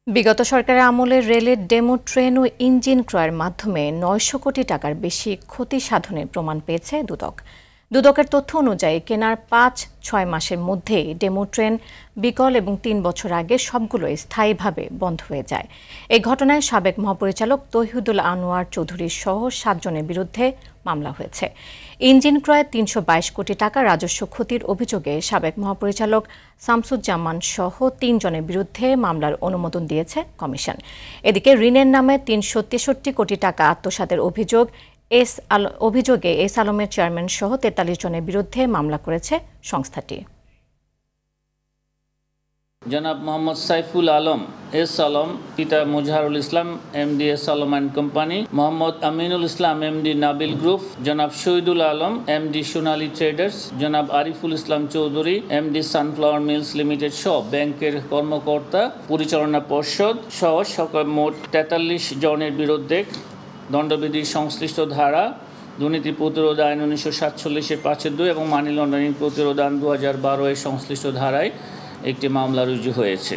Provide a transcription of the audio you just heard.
বিগত সরকারের আমলে রেলের ডেমো ট্রেন ও ইঞ্জিন ক্রয়ের মাধ্যমে ৯০০ কোটি টাকার বেশি ক্ষতি সাধনের প্রমাণ পেয়েছে দুদক। দুদকের তথ্য অনুযায়ী কেনার ৫-৬ মাসের মধ্যেই ডেমো ট্রেন বিকল এবং ৩ বছর আগে সবগুলোই স্থায়ীভাবে বন্ধ হয়ে যায়। এই ঘটনায় সাবেক মহাপরিচালক তৌহিদুল আনোয়ার চৌধুরী সহ ৭ জনের বিরুদ্ধে মামলা হয়েছে। ইঞ্জিন ক্রয়ে ৩২২ কোটি টাকা রাজস্ব ক্ষতির অভিযোগে সাবেক মহাপরিচালক শামসুজ্জামান সহ ৩ জনের বিরুদ্ধে মামলার অনুমোদন দিয়েছে কমিশন। এদিকে ঋণের নামে ৩৬৩ কোটি টাকা আত্মসাতের অভিযোগে এস আলমের চেয়ারম্যান সহ ৪৩ জনের বিরুদ্ধে মামলা করেছে সংস্থাটি। জনাব মোহাম্মদ সাইফুল আলম এস আলম, পিতা Mujharul Islam MD S Alam and company, Mohammad Aminul Islam MD Nabil group, জনাব শহীদুল আলম এমডি সোনালী ট্রেডার্স, জনাব Ariful Islam Chowdhury MD sunflower mills limited সহ ব্যাংকের কর্মকর্তা, পরিচালনা পর্ষদ সহ সকল মোট ৪৩ জনের বিরুদ্ধে দণ্ডবিধির সংশ্লিষ্ট ধারা, দুর্নীতি প্রতিরোধ আইন ১৯৪৭-এর ৫-২ এবং মানি লন্ডারিং প্রতিরোধ আইন ২০১২-এর সংশ্লিষ্ট ধারায় একটি মামলা রুজু হয়েছে।